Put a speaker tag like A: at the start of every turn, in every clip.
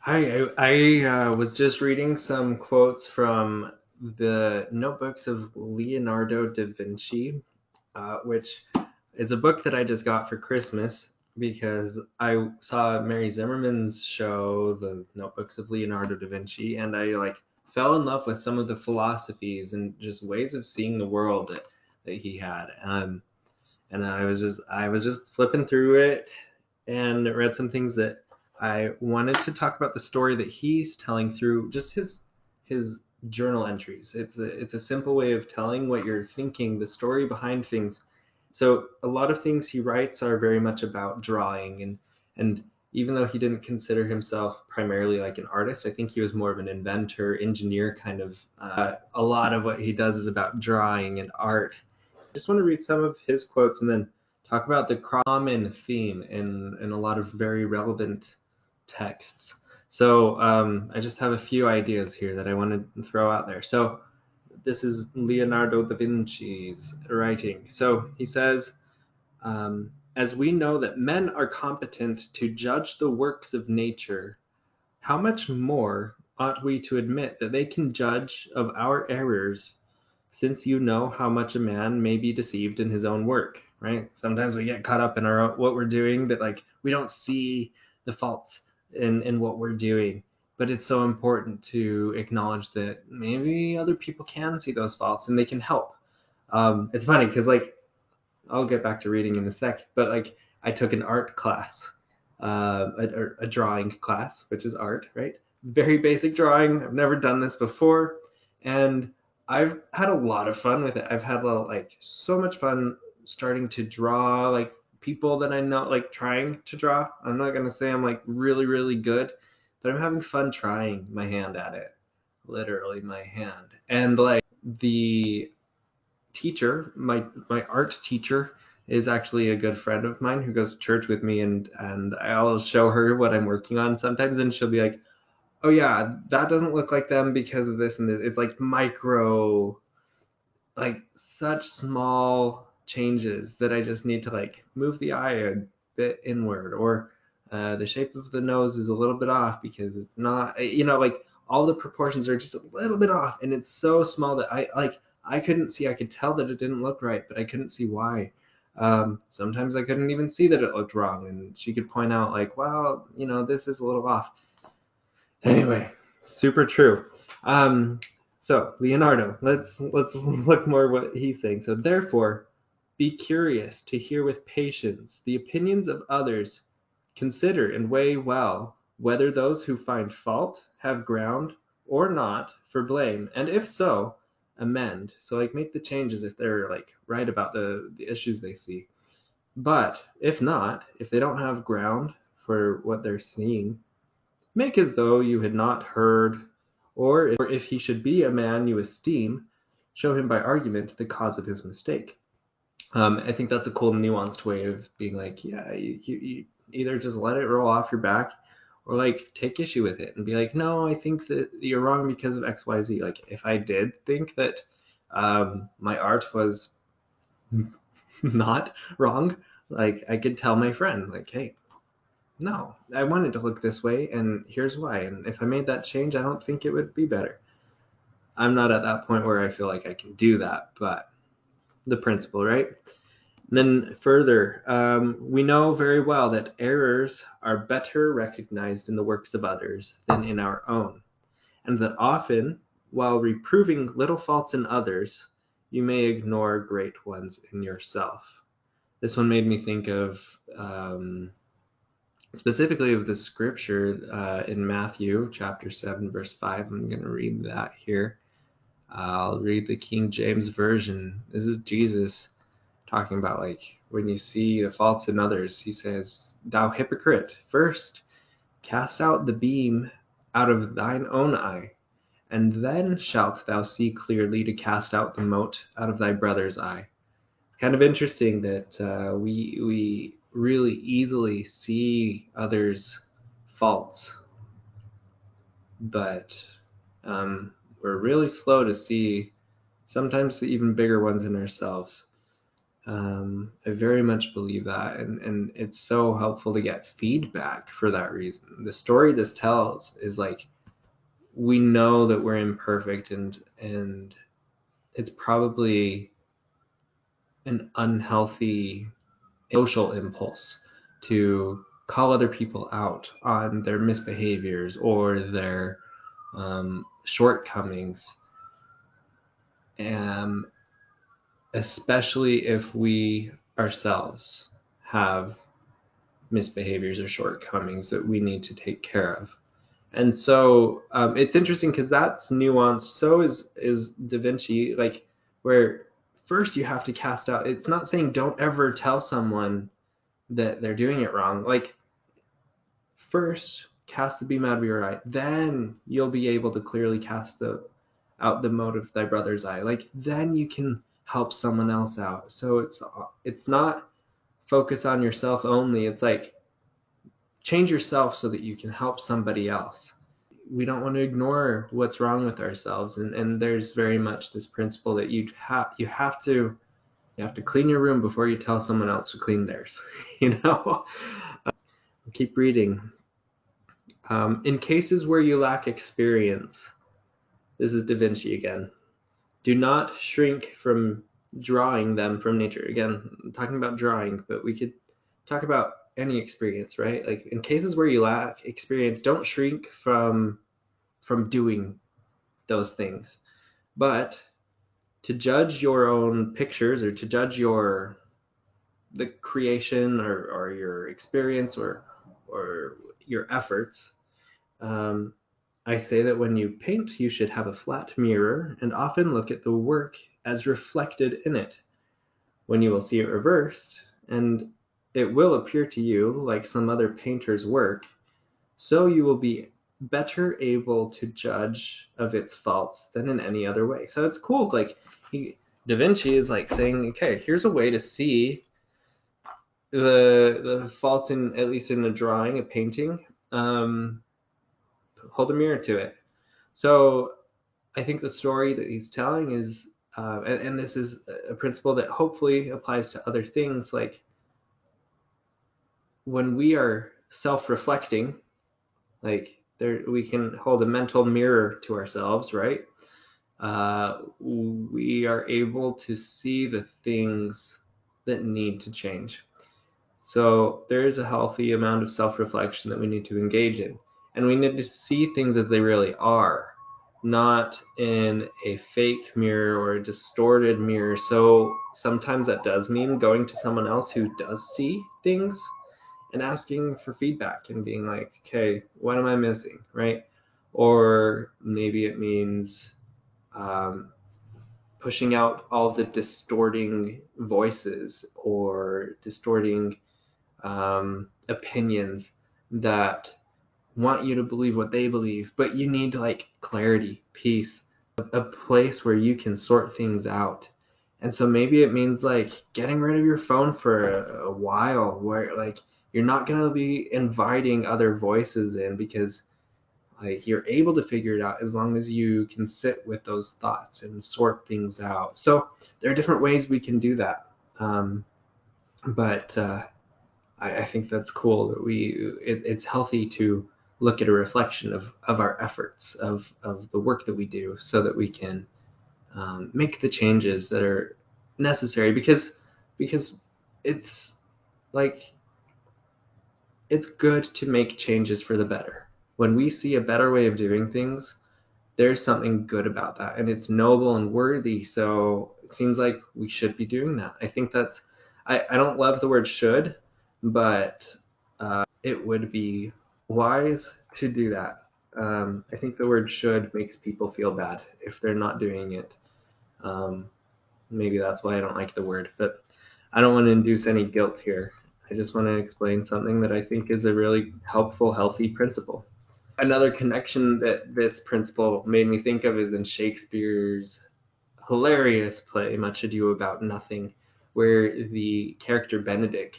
A: Hi, I was just reading some quotes from the notebooks of Leonardo da Vinci, which is a book that I just got for Christmas because I saw Mary Zimmerman's show, The Notebooks of Leonardo da Vinci, and I fell in love with some of the philosophies and just ways of seeing the world that he had. And I was just flipping through it and read some things that I wanted to talk about the story that he's telling through just his journal entries. It's a simple way of telling what you're thinking, the story behind things. So a lot of things he writes are very much about drawing, and even though he didn't consider himself primarily like an artist, I think he was more of an inventor, engineer kind of. A lot of what he does is about drawing and art. I just want to read some of his quotes and then talk about the common theme in a lot of very relevant texts. So I just have a few ideas here that I want to throw out there. So this is Leonardo da Vinci's writing. So he says, as we know that men are competent to judge the works of nature, how much more ought we to admit that they can judge of our errors, since you know how much a man may be deceived in his own work, right? Sometimes we get caught up in what we're doing that we don't see the faults in what we're doing. But it's so important to acknowledge that maybe other people can see those faults and they can help. It's funny because I'll get back to reading in a sec, but I took an art class, a drawing class, which is art, right? Very basic drawing. I've never done this before, and I've had a lot of fun with it. I've had so much fun starting to draw people that I know, trying to draw. I'm not gonna say I'm really really good, but I'm having fun trying my hand at it, literally my hand, and the teacher, my art teacher, is actually a good friend of mine who goes to church with me, and I'll show her what I'm working on sometimes, and she'll be like, "Oh yeah, that doesn't look like them because of this and this." It's like micro, like such small changes that I just need to move the eye a bit inward, or the shape of the nose is a little bit off because it's not, all the proportions are just a little bit off, and it's so small that I couldn't see. I could tell that it didn't look right, but I couldn't see why. Sometimes I couldn't even see that it looked wrong, and she could point out well, this is a little off. Anyway, super true. Um, so Leonardo, let's look more what he's saying. So therefore, be curious to hear with patience the opinions of others. Consider and weigh well whether those who find fault have ground or not for blame, and if so, amend. So make the changes if they're right about the issues they see. But if not, if they don't have ground for what they're seeing, make as though you had not heard, or if he should be a man you esteem, show him by argument the cause of his mistake. I think that's a cool nuanced way of being yeah, you either just let it roll off your back, or take issue with it and be like, no, I think that you're wrong because of X, Y, Z. If I did think that my art was not wrong, I could tell my friend, hey, no, I wanted to look this way, and here's why. And if I made that change, I don't think it would be better. I'm not at that point where I feel like I can do that, but the principle, right? And then further, we know very well that errors are better recognized in the works of others than in our own, and that often, while reproving little faults in others, you may ignore great ones in yourself. This one made me think of specifically of the scripture in Matthew chapter 7, verse 5. I'm going to read that here. I'll read the King James Version. This is Jesus talking about when you see the faults in others. He says, "Thou hypocrite, first cast out the beam out of thine own eye, and then shalt thou see clearly to cast out the mote out of thy brother's eye." Kind of interesting that we really easily see others' faults, but we're really slow to see sometimes the even bigger ones in ourselves. I very much believe that, and it's so helpful to get feedback for that reason. The story this tells is like, we know that we're imperfect, and it's probably an unhealthy social impulse to call other people out on their misbehaviors or their shortcomings, and especially if we ourselves have misbehaviors or shortcomings that we need to take care of. And so it's interesting because that's nuanced. So is Da Vinci, like, where first you have to cast out. It's not saying don't ever tell someone that they're doing it wrong. Like, first cast the beam out of your eye, then you'll be able to clearly cast out the mote of thy brother's eye. Like, then you can help someone else out. So it's not focus on yourself only. It's like, change yourself so that you can help somebody else. We don't want to ignore what's wrong with ourselves, and there's very much this principle that you have to clean your room before you tell someone else to clean theirs. you know Keep reading. In cases where you lack experience, this is Da Vinci again, do not shrink from drawing them from nature. Again, I'm talking about drawing, but we could talk about any experience, right? Like, in cases where you lack experience, don't shrink from doing those things. But to judge your own pictures, or to judge the creation, or your experience, or your efforts, I say that when you paint, you should have a flat mirror and often look at the work as reflected in it, when you will see it reversed, and it will appear to you like some other painter's work, so you will be better able to judge of its faults than in any other way. So it's cool. Like, Da Vinci is like saying, okay, here's a way to see the faults in, at least in a drawing, a painting. Hold a mirror to it. So I think the story that he's telling is, and this is a principle that hopefully applies to other things, like, when we are self-reflecting, like, we can hold a mental mirror to ourselves, right? We are able to see the things that need to change. So there is a healthy amount of self-reflection that we need to engage in. And we need to see things as they really are, not in a fake mirror or a distorted mirror. So sometimes that does mean going to someone else who does see things and asking for feedback and being like, okay, what am I missing, right? Or maybe it means pushing out all the distorting voices or distorting opinions that want you to believe what they believe, but you need, like, clarity, peace, a place where you can sort things out. And so maybe it means, like, getting rid of your phone for a while, where, like, you're not going to be inviting other voices in, because, like, you're able to figure it out as long as you can sit with those thoughts and sort things out. So there are different ways we can do that. But I think that's cool that it's healthy to look at a reflection of our efforts, of the work that we do, so that we can make the changes that are necessary, because it's like, it's good to make changes for the better. When we see a better way of doing things, there's something good about that, and it's noble and worthy, so it seems like we should be doing that. I think I don't love the word should, but it would be wise to do that. I think the word should makes people feel bad if they're not doing it. Maybe that's why I don't like the word, but I don't want to induce any guilt here. I just want to explain something that I think is a really helpful, healthy principle. Another connection that this principle made me think of is in Shakespeare's hilarious play, Much Ado About Nothing, where the character Benedict,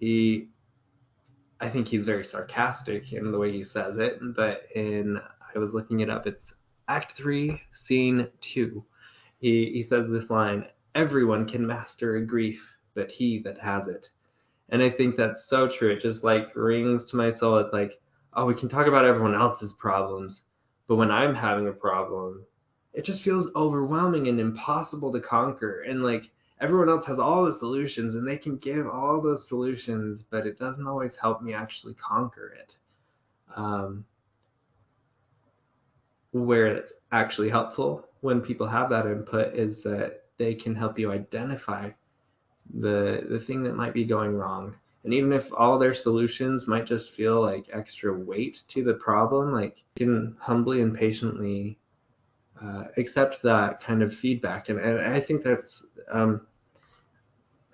A: I think he's very sarcastic in the way he says it, but I was looking it up, it's Act 3, Scene 2. He says this line, everyone can master a grief but he that has it. And I think that's so true. It just like rings to my soul. It's like, oh, we can talk about everyone else's problems, but when I'm having a problem, it just feels overwhelming and impossible to conquer. And like everyone else has all the solutions and they can give all those solutions, but it doesn't always help me actually conquer it. Where it's actually helpful when people have that input is that they can help you identify the thing that might be going wrong. And even if all their solutions might just feel like extra weight to the problem, like you can humbly and patiently accept that kind of feedback. And I think that's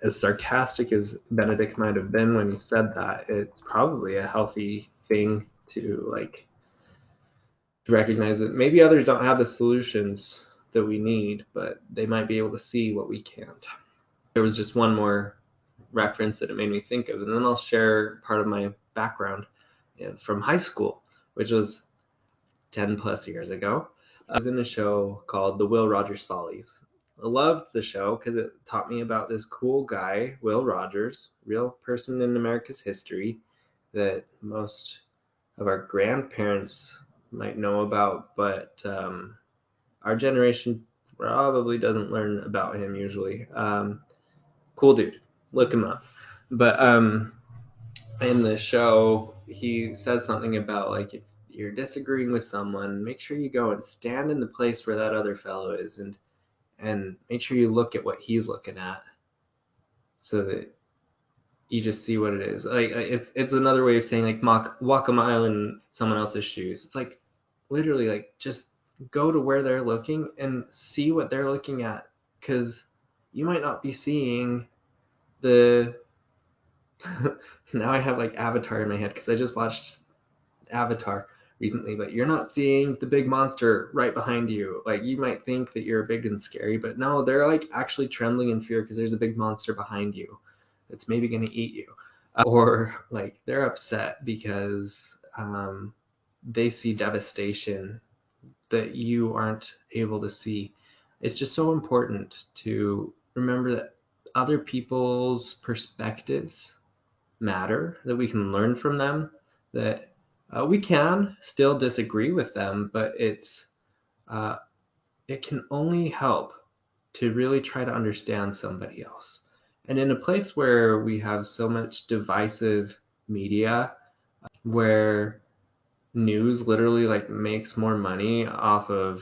A: as sarcastic as Benedict might have been when he said that, it's probably a healthy thing to like recognize that maybe others don't have the solutions that we need, but they might be able to see what we can't. There was just one more reference that it made me think of, and then I'll share part of my background from high school, which was 10 plus years ago. I was in a show called The Will Rogers Follies. I loved the show because it taught me about this cool guy, Will Rogers, real person in America's history that most of our grandparents might know about, but our generation probably doesn't learn about him usually. Cool dude, look him up. But in the show, he says something about like if you're disagreeing with someone, make sure you go and stand in the place where that other fellow is, and make sure you look at what he's looking at, so that you just see what it is. Like it's another way of saying like walk a mile in someone else's shoes. It's like literally like just go to where they're looking and see what they're looking at, because you might not be seeing the now I have like Avatar in my head because I just watched Avatar recently, but you're not seeing the big monster right behind you. Like you might think that you're big and scary, but no, they're like actually trembling in fear because there's a big monster behind you that's maybe going to eat you. Or like they're upset because they see devastation that you aren't able to see. It's just so important to remember that other people's perspectives matter, that we can learn from them, that we can still disagree with them, but it can only help to really try to understand somebody else. And in a place where we have so much divisive media, where news literally like makes more money off of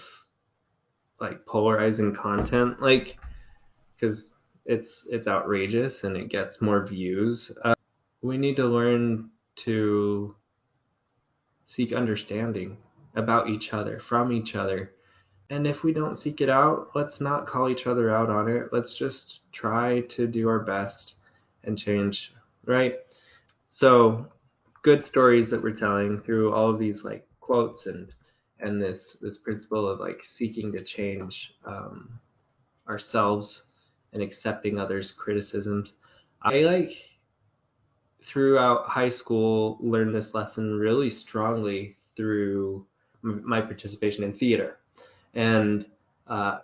A: like polarizing content, like because it's outrageous and it gets more views. We need to learn to seek understanding about each other, from each other. And if we don't seek it out, let's not call each other out on it. Let's just try to do our best and change, right? So, good stories that we're telling through all of these like quotes and this principle of like seeking to change ourselves and accepting others' criticisms. I like throughout high school learned this lesson really strongly through my participation in theater. And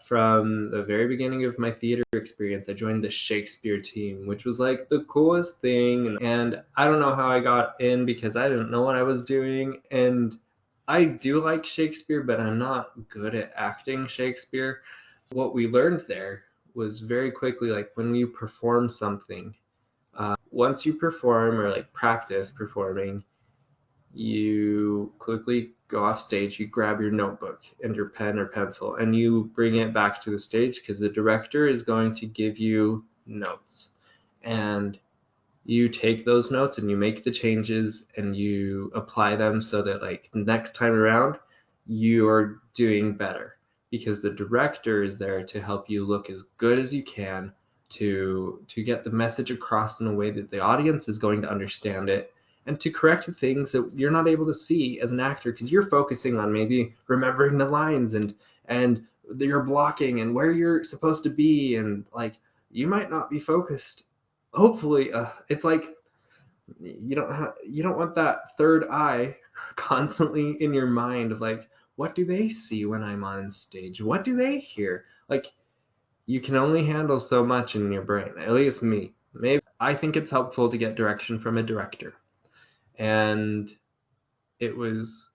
A: from the very beginning of my theater experience, I joined the Shakespeare team, which was like the coolest thing. And I don't know how I got in because I didn't know what I was doing. And I do like Shakespeare, but I'm not good at acting Shakespeare. What we learned there was very quickly like when you perform something, once you perform or like practice performing, you quickly go off stage, you grab your notebook and your pen or pencil, and you bring it back to the stage because the director is going to give you notes. And you take those notes and you make the changes and you apply them so that like next time around you're doing better, because the director is there to help you look as good as you can to get the message across in a way that the audience is going to understand it, and to correct the things that you're not able to see as an actor because you're focusing on maybe remembering the lines and you're blocking and where you're supposed to be, and like you might not be focused. Hopefully it's like you don't want that third eye constantly in your mind of like, what do they see when I'm on stage, what do they hear? Like you can only handle so much in your brain, at least me. Maybe I think it's helpful to get direction from a director. And it was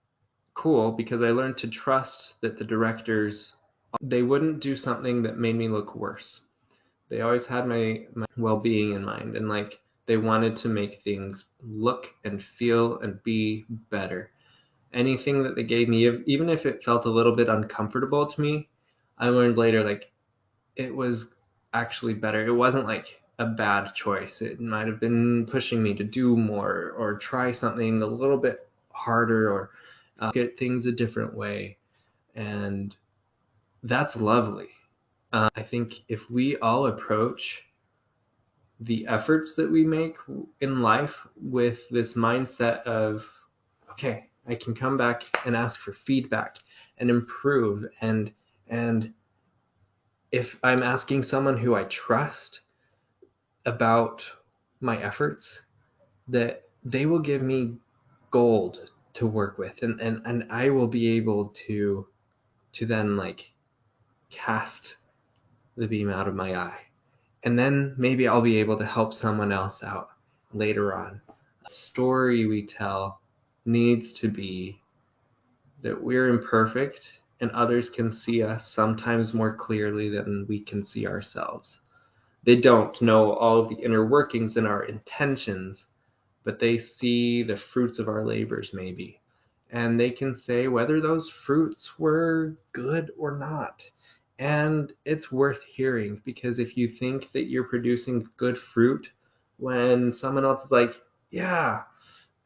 A: cool because I learned to trust that the directors, they wouldn't do something that made me look worse. They always had my well-being in mind, and like they wanted to make things look and feel and be better. Anything that they gave me, even if it felt a little bit uncomfortable to me, I learned later like it was actually better. It wasn't like a bad choice. It might have been pushing me to do more or try something a little bit harder or get things a different way. And that's lovely. I think if we all approach the efforts that we make in life with this mindset of, okay, I can come back and ask for feedback and improve, and if I'm asking someone who I trust about my efforts, that they will give me gold to work with, and I will be able to then like cast the beam out of my eye. And then maybe I'll be able to help someone else out later on. A story we tell needs to be that we're imperfect and others can see us sometimes more clearly than we can see ourselves. They don't know all of the inner workings and our intentions, but they see the fruits of our labors maybe. And they can say whether those fruits were good or not. And it's worth hearing, because if you think that you're producing good fruit when someone else is like, yeah,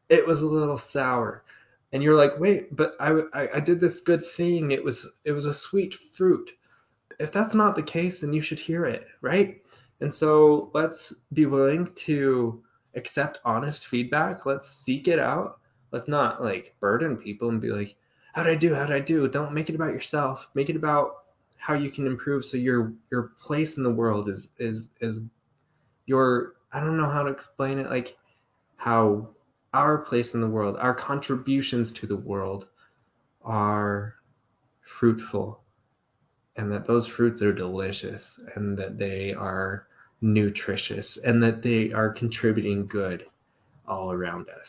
A: it was a little sour, and you're like, wait, but I did this good thing, it was a sweet fruit. If that's not the case, then you should hear it, right? And so let's be willing to accept honest feedback. Let's seek it out. Let's not like burden people and be like, how'd I do? How'd I do? Don't make it about yourself. Make it about how you can improve, so your place in the world is your, I don't know how to explain it, like how our place in the world, our contributions to the world are fruitful, and that those fruits are delicious, and that they are nutritious, and that they are contributing good all around us.